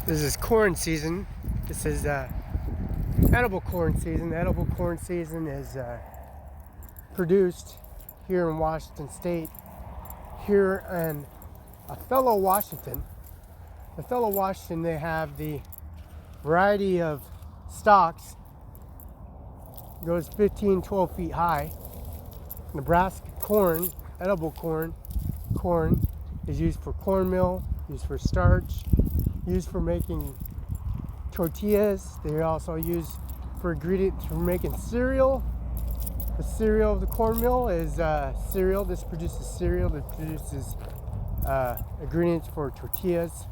This is corn season. This is edible corn season. Edible corn season is produced here in Washington State, here in Othello, Washington. Othello, Washington, they have the variety of stalks, goes 15, 12 feet high. Nebraska corn, edible corn is used for cornmeal, used for starch, used for making tortillas. They also use for ingredients for making cereal. The cereal of the cornmeal is cereal. This produces cereal. This produces ingredients for tortillas,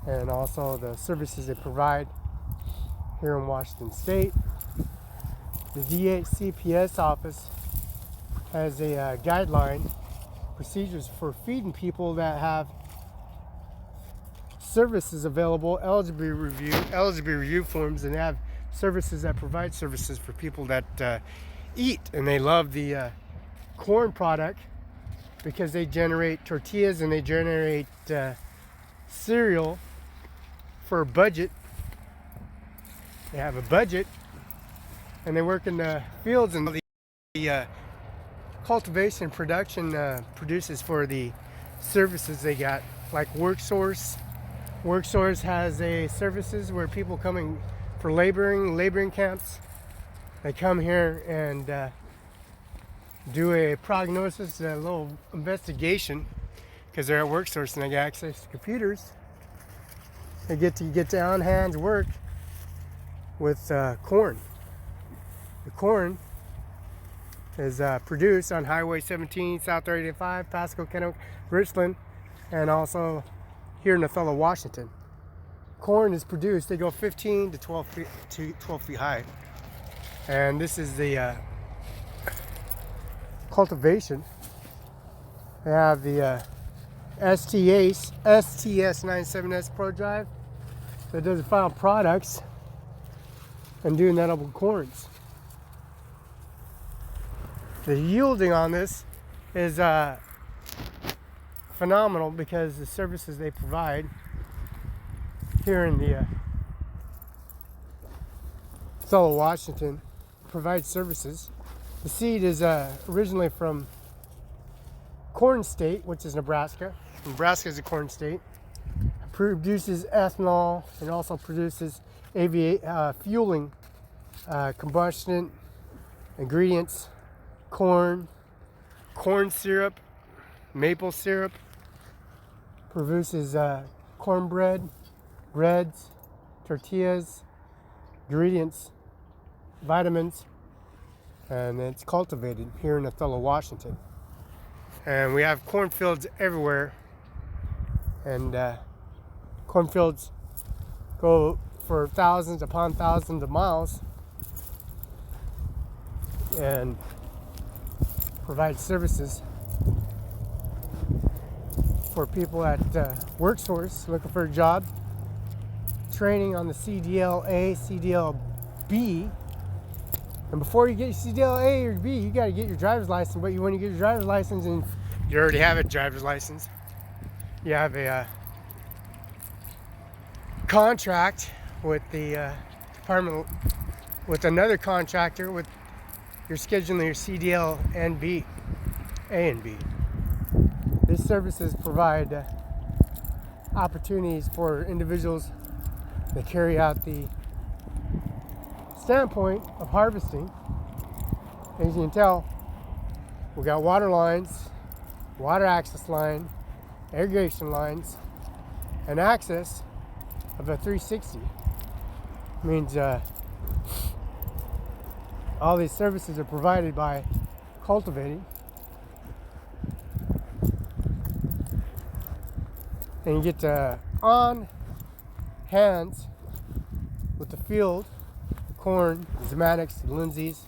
and also the services they provide here in Washington State. The DHCPS office has a guideline, procedures for feeding people that have services available, eligibility review forms, and have services that provide services for people that eat, and they love the corn product because they generate tortillas and they generate cereal for a budget. They have a budget, and they work in the fields, and the cultivation production produces for the services they got, like WorkSource. WorkSource has a services where people coming for laboring camps. They come here and do a prognosis, a little investigation, because they're at WorkSource and they get access to computers. They get to on hands work with corn. The corn is produced on Highway 17, South 35, Pasco, Kennewick, Richland, and also here in Othello, Washington. Corn is produced, they go 15 to 12 feet high. And this is the cultivation. They have the STS97S Pro Drive that does the final products and doing edible corns. The yielding on this is phenomenal because the services they provide here in the Othello, Washington, provide services. The seed is originally from corn state, which is Nebraska. Nebraska is a corn state. It produces ethanol and also produces fueling, combustion ingredients, corn syrup, maple syrup, produces cornbread, breads, tortillas, ingredients, vitamins, and it's cultivated here in Othello, Washington. And we have cornfields everywhere, and cornfields go for thousands upon thousands of miles and provide services for people at WorkSource looking for a job, training on the CDL-A, CDL-B. And before you get your CDL-A or B, you got to get your driver's license. But when you get your driver's license, and you already have a driver's license, you have a contract with the department, with another contractor, with you're scheduling your CDL and B, A and B. These services provide opportunities for individuals that carry out the standpoint of harvesting. As you can tell, we got water lines, water access line, irrigation lines, and access of a 360. Means all these services are provided by cultivating. And you get on hands with the field, the corn, the Zimatics, the Lindsay's,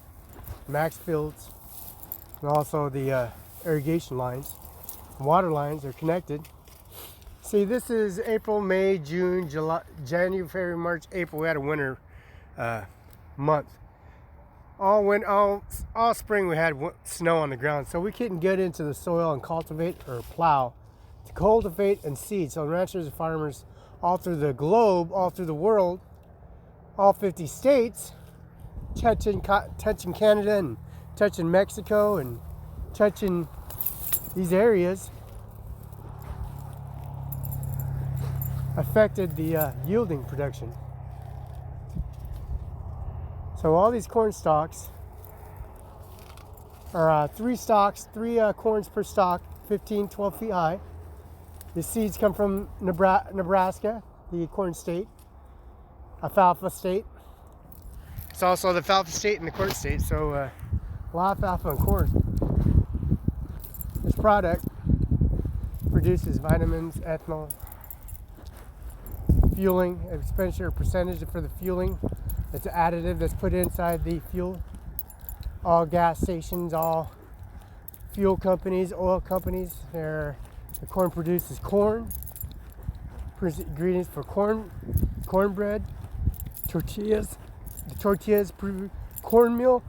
Maxfields, and also the irrigation lines. Water lines are connected. See, this is April, May, June, July, January, February, March, April. We had a winter month. All spring we had snow on the ground, so we couldn't get into the soil and cultivate or plow to cultivate and seed. So ranchers and farmers all through the globe, all through the world, all 50 states, touching Canada and touching Mexico and touching these areas, affected the yielding production. So all these corn stalks are three corns per stalk, 15, 12 feet high. The seeds come from Nebraska, the corn state, alfalfa state. It's also the alfalfa state and the corn state, so a lot of alfalfa and corn. This product produces vitamins, ethanol, fueling, expenditure percentage for the fueling. It's an additive that's put inside the fuel. All gas stations, all fuel companies, oil companies, the corn produces corn. Ingredients for cornbread, tortillas. The tortillas produce cornmeal.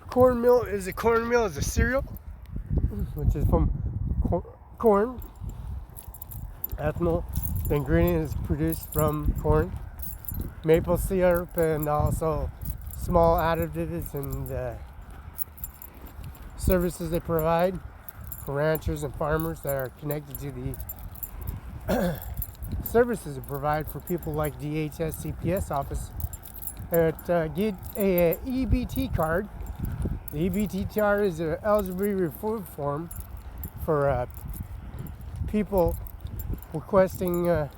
Cornmeal is a cereal, which is from corn. Ethanol, the ingredient is produced from corn. Maple syrup, and also small additives and services they provide for ranchers and farmers that are connected to the services they provide for people like DHS CPS office. Get a EBT card. The EBT card is an eligibility reform form for people requesting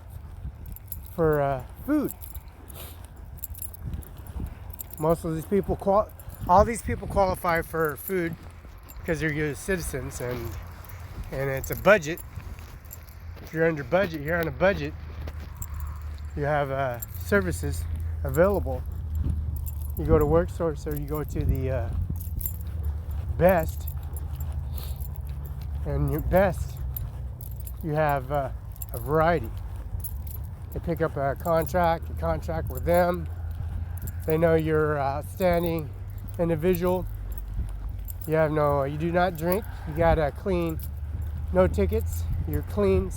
for food. Most of these people, all these people qualify for food because they're U.S. citizens, and it's a budget. If you're under budget, you're on a budget. You have services available. You go to WorkSource or you go to the Best, and your Best, you have a variety. They pick up a contract, you contract with them. They know you're an outstanding individual. You do not drink. You got a clean, no tickets. You're clean,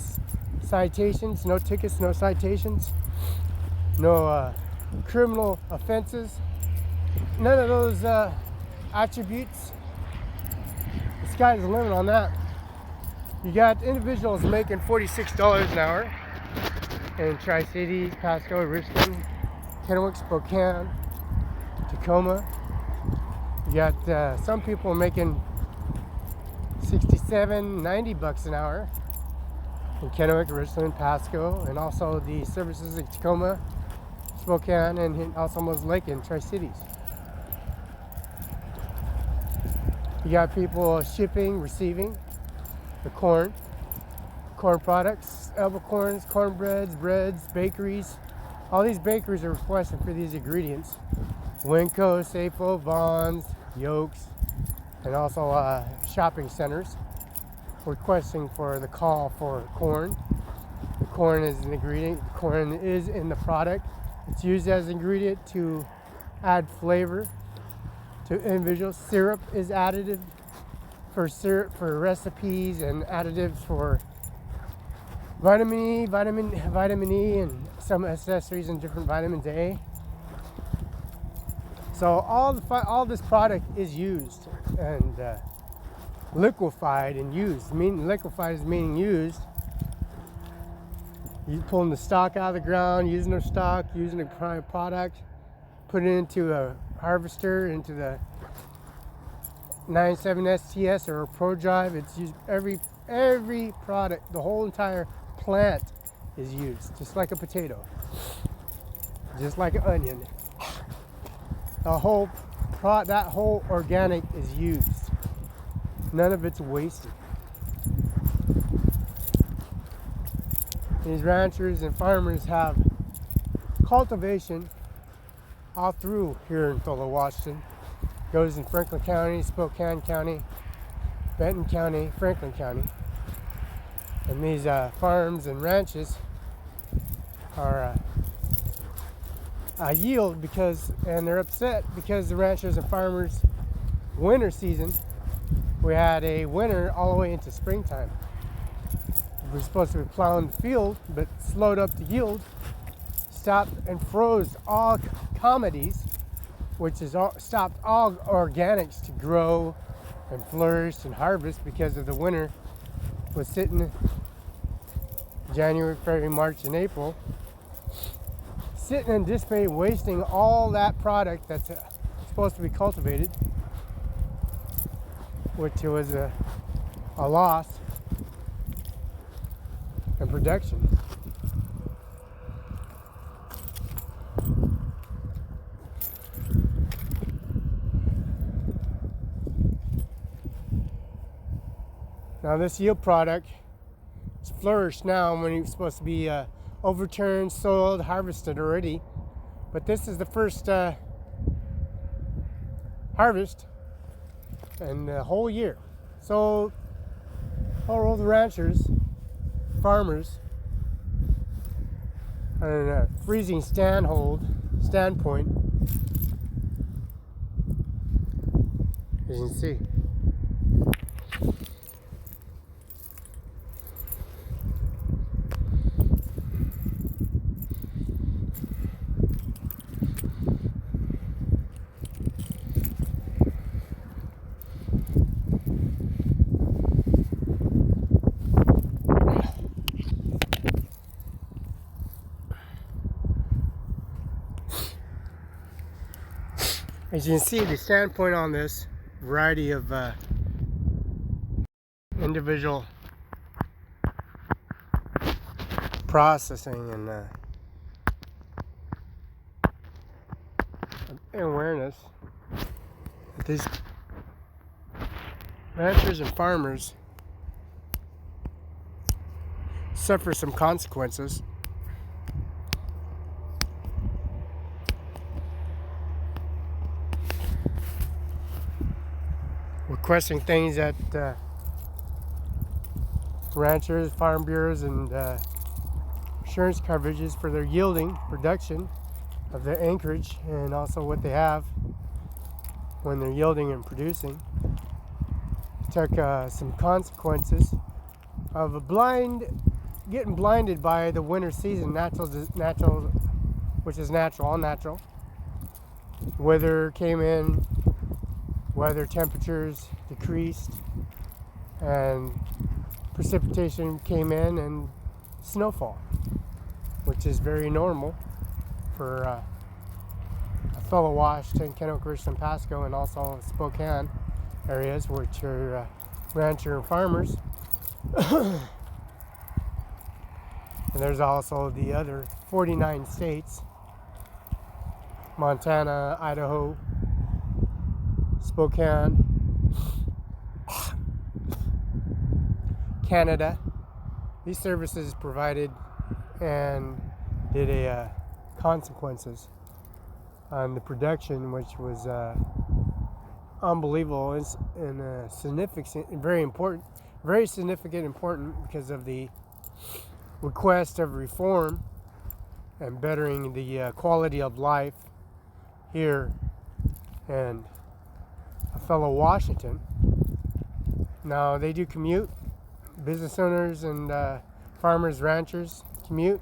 citations, no tickets, no citations, no criminal offenses. None of those attributes. The sky's the limit on that. You got individuals making $46 an hour in Tri-Cities, Pasco, Richmond, Kennewick, Spokane, Tacoma. You got some people making $67, $90 an hour in Kennewick, Richland, Pasco, and also the services in Tacoma, Spokane, and also Moses Lake and Tri-Cities. You got people shipping, receiving the corn products, elbow corns, cornbreads, breads, bakeries. All these bakeries are requesting for these ingredients. Winco, Safo, Vaughn's, Yolks, and also shopping centers requesting for the call for corn. The corn is an ingredient. The corn is in the product. It's used as an ingredient to add flavor to individuals. Syrup is additive for recipes, and additives for vitamin E, and some accessories and different vitamins A. So all this product is used and liquefied and used. Liquefied is meaning used. You pulling the stock out of the ground, using the stock, using the prime product, put it into a harvester, into the 97 STS or a Pro Drive. It's used every product, the whole entire plant is used, just like a potato, just like an onion. That whole organic is used. None of it's wasted. These ranchers and farmers have cultivation all through here in Othello, Washington. Goes in Franklin County, Spokane County, Benton County, Franklin County. And these farms and ranches are yield and they're upset because the ranchers and farmers, winter season, we had a winter all the way into springtime. we're supposed to be plowing the field, but slowed up the yield, stopped and froze all commodities, which has stopped all organics to grow and flourish and harvest because of the winter was sitting January, February, March, and April, sitting and dissipating, wasting all that product that's supposed to be cultivated, which was a loss in production. Now this yield product is flourished now when it's supposed to be overturned, soiled, harvested already. But this is the first harvest in the whole year. So all the ranchers, farmers, are in a freezing standpoint, as you can see. As you can see, the standpoint on this variety of individual processing and awareness that these ranchers and farmers suffer some consequences. Requesting things at ranchers, farm bureaus, and insurance coverages for their yielding production of their acreage, and also what they have when they're yielding and producing. Took some consequences of getting blinded by the winter season, natural, which is all natural. Weather came in. Weather temperatures decreased and precipitation came in, and snowfall, which is very normal for Othello, Washington, Kennewick, and Pasco, and also Spokane areas, which are rancher and farmers. And there's also the other 49 states, Montana, Idaho, Spokane, Canada. These services provided and did a consequences on the production, which was unbelievable and significant, very significant, important because of the request of reform and bettering the quality of life here and Othello, Washington. Now they do commute. Business owners and farmers, ranchers commute,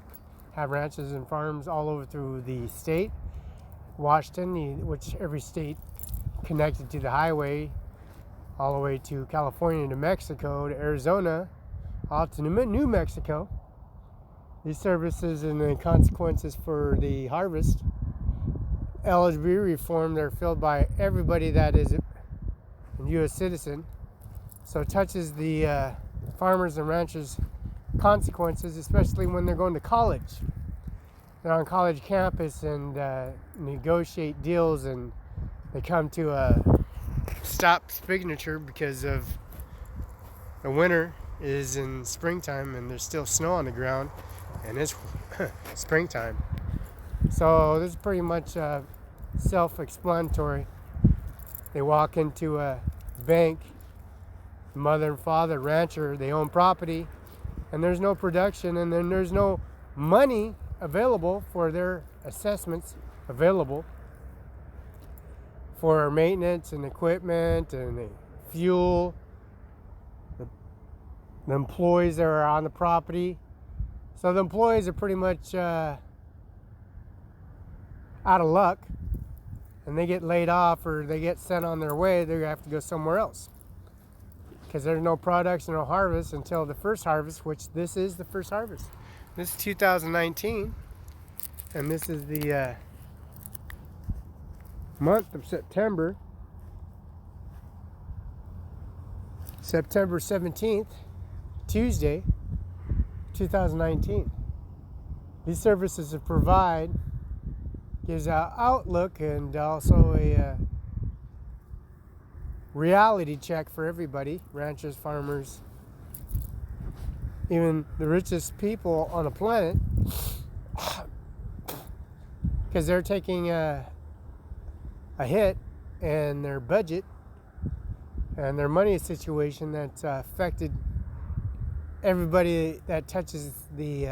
have ranches and farms all over through the state. Washington, which every state connected to the highway, all the way to California, to Mexico, to Arizona, out to New Mexico. These services and the consequences for the harvest, eligibility reform, they're filled by everybody that is a U.S. citizen. So it touches the farmers and ranchers' consequences, especially when they're going to college. They're on college campus and negotiate deals, and they come to a stop signature because of the winter is in springtime and there's still snow on the ground and it's springtime. So this is pretty much self-explanatory. They walk into a bank, mother and father, rancher, they own property, and there's no production, and then there's no money available for their assessments available for maintenance and equipment and the fuel, the the employees that are on the property. So the employees are pretty much out of luck, and they get laid off or they get sent on their way. They have to go somewhere else because there's no production or harvest until the first harvest, which this is the first harvest. This is 2019, and this is the month of September. September 17th, Tuesday, 2019. These services that provide gives an outlook and also a reality check for everybody, ranchers, farmers, even the richest people on the planet, because they're taking a hit in their budget and their money situation that's affected everybody that touches the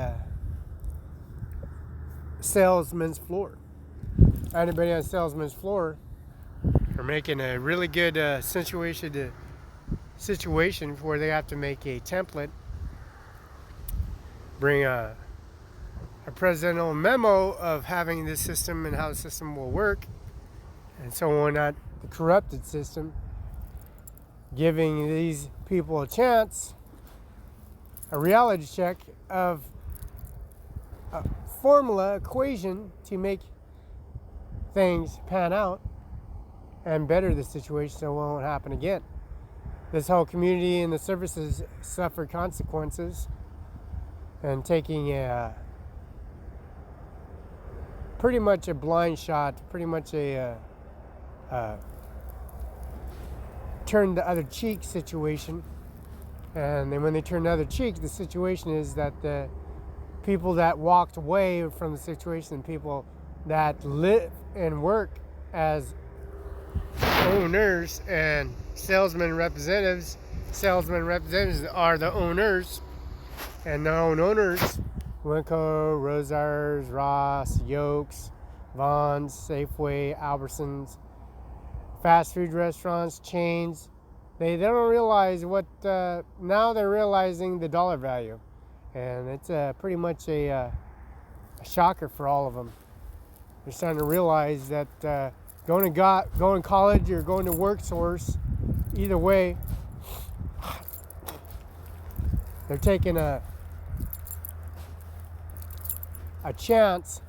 salesman's floor. Anybody on the salesman's floor are making a really good situation where they have to make a template, bring a presidential memo of having this system and how the system will work, and so on, not the corrupted system, giving these people a chance, a reality check of a formula equation to make things pan out and better the situation so it won't happen again. This whole community and the services suffer consequences, and taking a pretty much a blind shot, pretty much a turn the other cheek situation. And then when they turn the other cheek, the situation is that the people that walked away from the situation, people that live and work as owners and salesmen representatives are the owners, and the owners, Winco, Rosars, Ross, Yokes, Vaughn's, Safeway, Albertsons, fast food restaurants, chains, they don't realize what, now they're realizing the dollar value. And it's pretty much a shocker for all of them. They're starting to realize that going to college or going to workforce, either way, they're taking a chance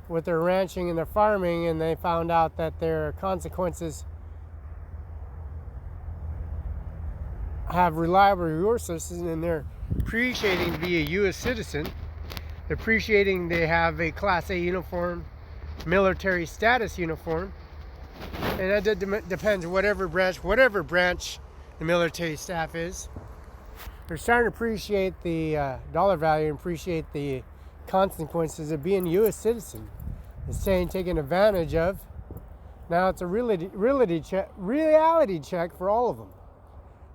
with their ranching and their farming, and they found out that their consequences have reliable resources, and they're appreciating to be a U.S. citizen. They're appreciating they have a Class A uniform, military status uniform, and that depends whatever branch the military staff is. They're starting to appreciate the dollar value and appreciate the consequences of being a U.S. citizen. It's taken advantage of. Now it's a reality check for all of them.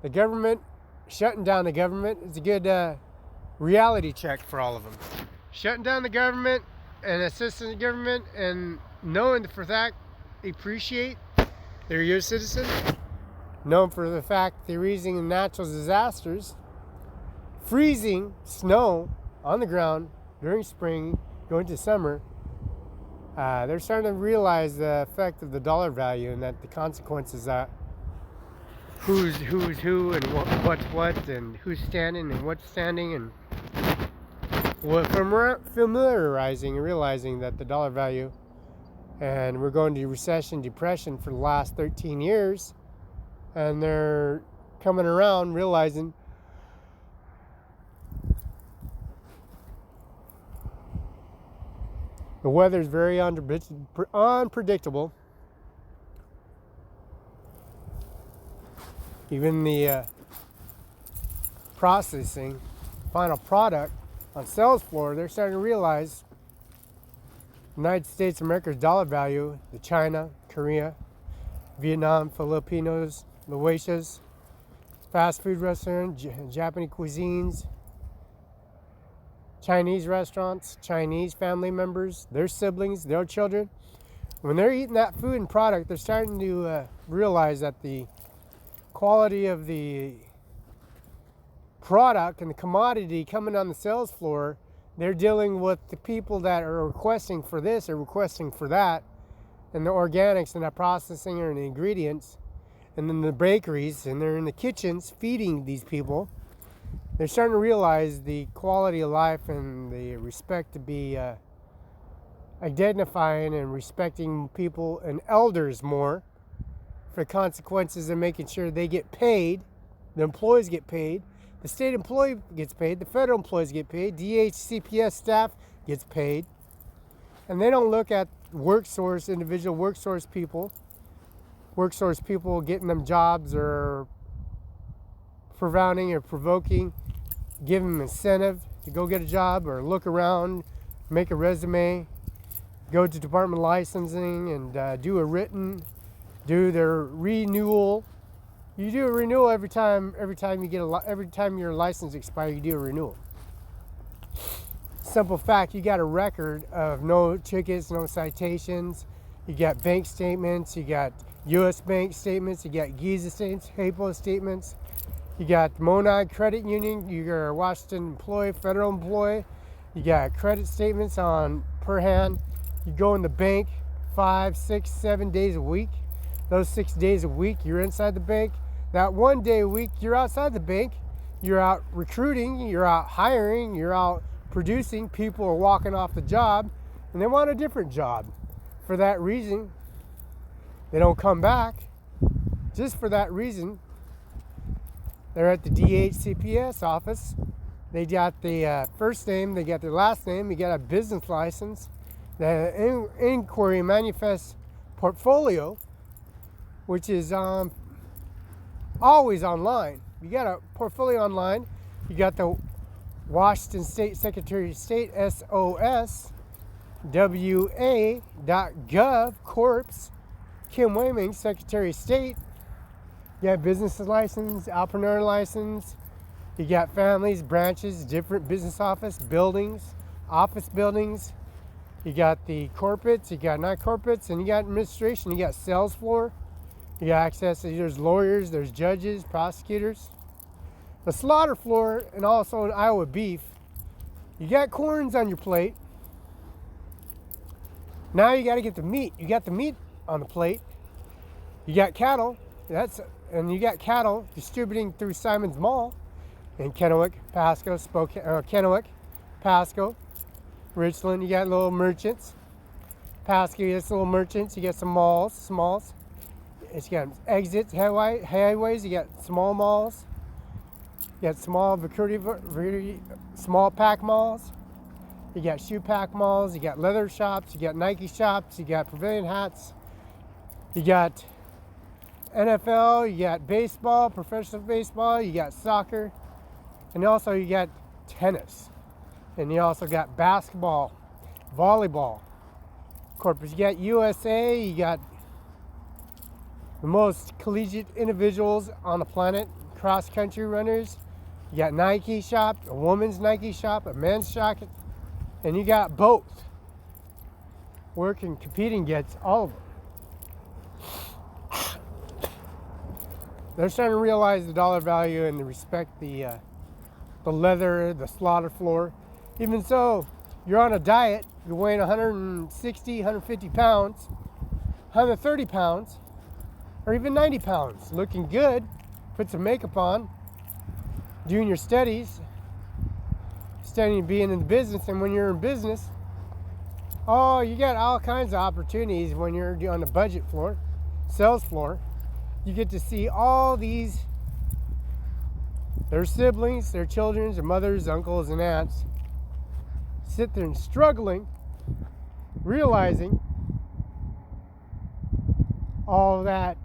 The government, shutting down the government is a good reality check for all of them. Shutting down the government and assisting the government and knowing for that they appreciate they're a U.S. citizen, knowing for the fact they're using natural disasters, freezing snow on the ground during spring, going to summer, they're starting to realize the effect of the dollar value and that the consequences are who's who and what's what and who's standing and what's standing, and familiarizing and realizing that the dollar value, and we're going to recession, depression for the last 13 years, and they're coming around realizing the weather is very unpredictable. Even the processing, final product on sales floor, they're starting to realize the United States of America's dollar value, the China, Korea, Vietnam, Filipinos, Laotians, fast food restaurants, Japanese cuisines, Chinese restaurants, Chinese family members, their siblings, their children. When they're eating that food and product, they're starting to realize that the quality of the product and the commodity coming on the sales floor, they're dealing with the people that are requesting for this or requesting for that, and the organics and the processing and the ingredients, and then the bakeries, and they're in the kitchens feeding these people. They're starting to realize the quality of life and the respect to be identifying and respecting people and elders more for the consequences of making sure they get paid, the employees get paid, the state employee gets paid, the federal employees get paid, DHCPS staff gets paid, and they don't look at individual worksource people getting them jobs or provoking, give them incentive to go get a job or look around, make a resume, go to Department of Licensing and do their renewal. You do a renewal every time your license expires, you do a renewal. Simple fact, you got a record of no tickets, no citations. You got bank statements, you got U.S. bank statements, you got Giza statements, HAPO statements. You got Monad Credit Union, you're a Washington employee, federal employee. You got credit statements on per hand. You go in the bank 5, 6, 7 days a week. Those 6 days a week, you're inside the bank. That 1 day a week, you're outside the bank. You're out recruiting, you're out hiring, you're out producing. People are walking off the job and they want a different job. For that reason, they don't come back. Just for that reason, they're at the DHCPS office. They got the first name, they got their last name, you got a business license, the inquiry manifest portfolio, which is always online. You got a portfolio online. You got the Washington State Secretary of State, SOS.WA.gov, Corps, Kim Wayman, Secretary of State. You got business license, entrepreneur license. You got families, branches, different business office buildings. You got the corporates, you got non-corporates, and you got administration. You got sales floor. You got access to, there's lawyers, there's judges, prosecutors. The slaughter floor, and also Iowa beef. You got corns on your plate. Now you got to get the meat. You got the meat on the plate. You got cattle. And you got cattle distributing through Simon's Mall in Kennewick, Pasco, Richland. You got little merchants. Pasco, you got little merchants. You got some smalls. You got exits, highways. You got small malls. You got small small pack malls. You got shoe pack malls. You got leather shops. You got Nike shops. You got pavilion hats. You got NFL, you got baseball, professional baseball, you got soccer, and also you got tennis, and you also got basketball, volleyball. Corpus, you got USA, you got the most collegiate individuals on the planet, cross-country runners. You got Nike shop, a woman's Nike shop, a men's shop, and you got both. Working, competing gets all of them. They're starting to realize the dollar value and to respect the leather, the slaughter floor. Even so, you're on a diet, you're weighing 160, 150 pounds, 130 pounds, or even 90 pounds, looking good, put some makeup on, doing your studies, studying being in the business. And when you're in business, oh, you got all kinds of opportunities when you're on the budget floor, sales floor. You get to see all these, their siblings, their children, their mothers, uncles, and aunts sit there and struggling, realizing all that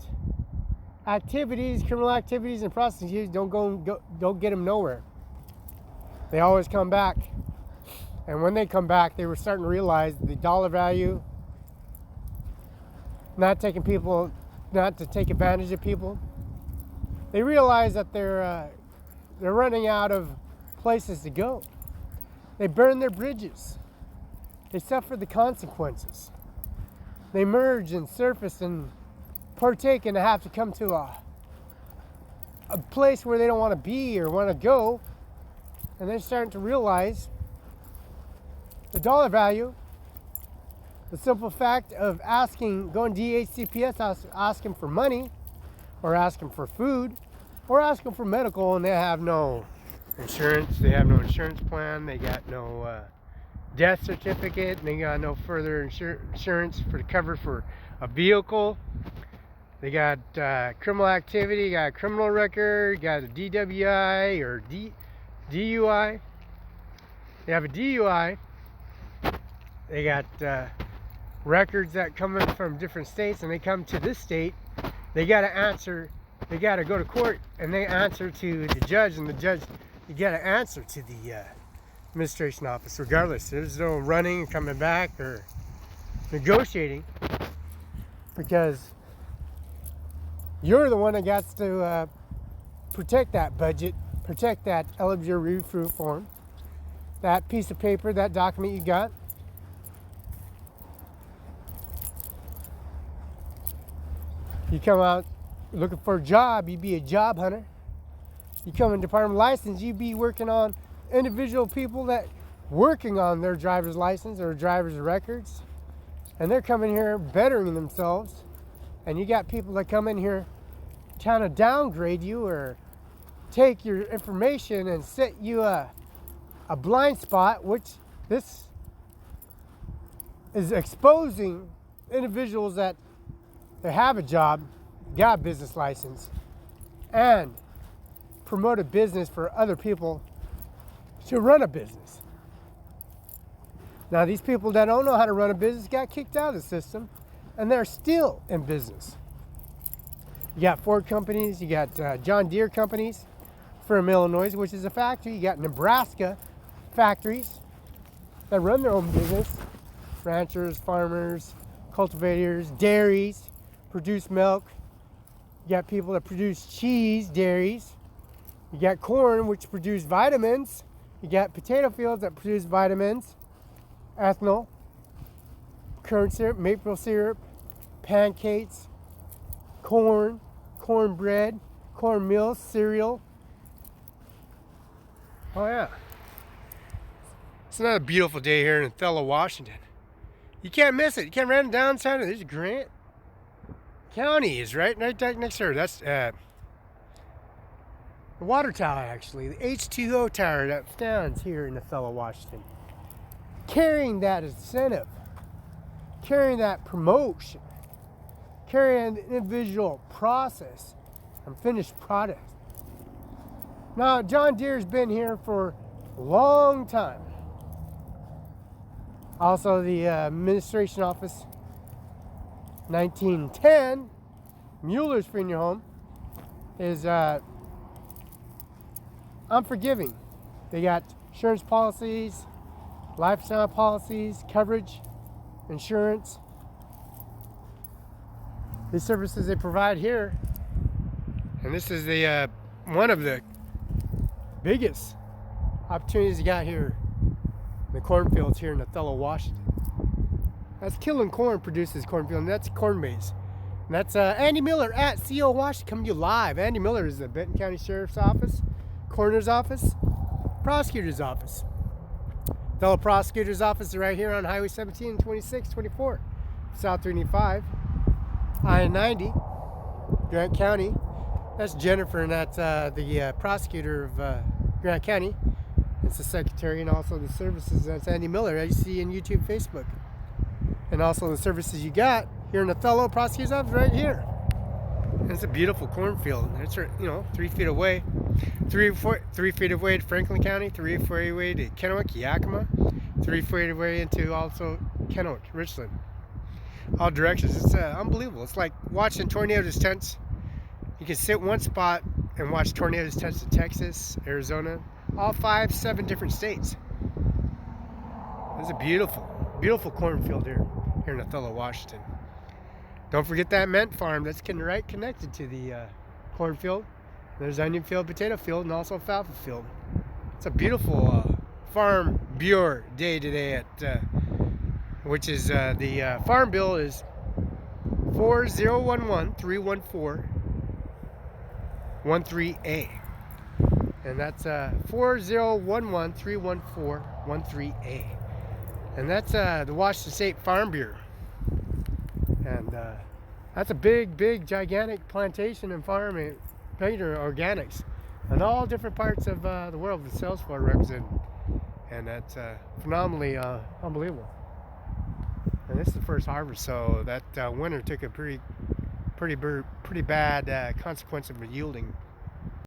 activities, criminal activities, and prostitution don't get them nowhere. They always come back, and when they come back, they were starting to realize the dollar value, not to take advantage of people. They realize that they're running out of places to go. They burn their bridges. They suffer the consequences. They merge and surface and partake and have to come to a place where they don't want to be or want to go and they're starting to realize the dollar value, the simple fact of going to DHCPS, asking for money, or asking for food, or asking for medical, and they have no insurance, they have no insurance plan, they got no death certificate, and they got no further insurance for the cover for a vehicle. They got criminal activity, got a criminal record, got a DWI or DUI. They have a DUI. They got records that come in from different states, and they come to this state. They got to answer. They got to go to court, and they answer to the judge, and the judge, you got to answer to the administration office, regardless. There's no running, coming back, or negotiating, because you're the one that gets to protect that budget, protect that eligible review form, that piece of paper, that document you got. You come out looking for a job, you be a job hunter. You come in Department of License, you be working on individual people that working on their driver's license or driver's records, and they're coming here bettering themselves, and you got people that come in here trying to downgrade you or take your information and set you a blind spot, which this is exposing individuals that they have a job, got a business license, and promote a business for other people to run a business. Now, these people that don't know how to run a business got kicked out of the system, and they're still in business. You got Ford companies, you got John Deere companies from Illinois, which is a factory. You got Nebraska factories that run their own business. Ranchers, farmers, cultivators, dairies, produce milk. You got people that produce cheese, dairies. You got corn, which produce vitamins. You got potato fields that produce vitamins, ethanol, corn syrup, maple syrup, pancakes, corn, cornbread, cornmeal, cereal. Oh yeah. It's another beautiful day here in Othello, Washington. You can't miss it. You can't run down south. There's Grant County is right next door. That's the water tower, actually. The H2O tower that stands here in Othello, Washington. Carrying that incentive, carrying that promotion, carrying the individual process and finished product. Now, John Deere's been here for a long time. Also, the administration office, 1910, Mueller's Funeral Home, is unforgiving. They got insurance policies, lifestyle policies, coverage, insurance. These services they provide here, and this is the one of the biggest opportunities you got here in the cornfields here in Othello, Washington. That's Killing Corn produces cornfield, and that's corn maize. And that's Andy Miller at CO Washington coming to you live. Andy Miller is the Benton County Sheriff's Office, Coroner's Office, Prosecutor's Office. Othello Prosecutor's Office is right here on Highway 17, 26, 24, South 395, I-90, Grant County. That's Jennifer, and that's the prosecutor of Grant County. It's the secretary, and also the services. That's Andy Miller, as you see in YouTube, Facebook. And also the services you got here in Othello Prosecutor's Office right here. And it's a beautiful cornfield. It's 3 feet away. 3 feet away to Franklin County, 3 feet away to Kennewick, Yakima, 3 feet away into also Kennewick, Richland. All directions. It's unbelievable. It's like watching tornadoes tents. You can sit one spot and watch tornadoes tents in Texas, Arizona, all 7 different states. It's a beautiful, beautiful cornfield here in Othello, Washington. Don't forget that mint farm that's right connected to the cornfield. There's onion field, potato field, and also alfalfa field. It's a beautiful farm bureau day today at which is the farm bill is 4011-314-13A. And that's 4011-314-13A. And that's the Washington State Farm Bureau. And that's a big, gigantic plantation and farm and painter organics in all different parts of the world that Salesforce represent. And that's phenomenally unbelievable. And this is the first harvest, so that winter took a pretty bad consequence of yielding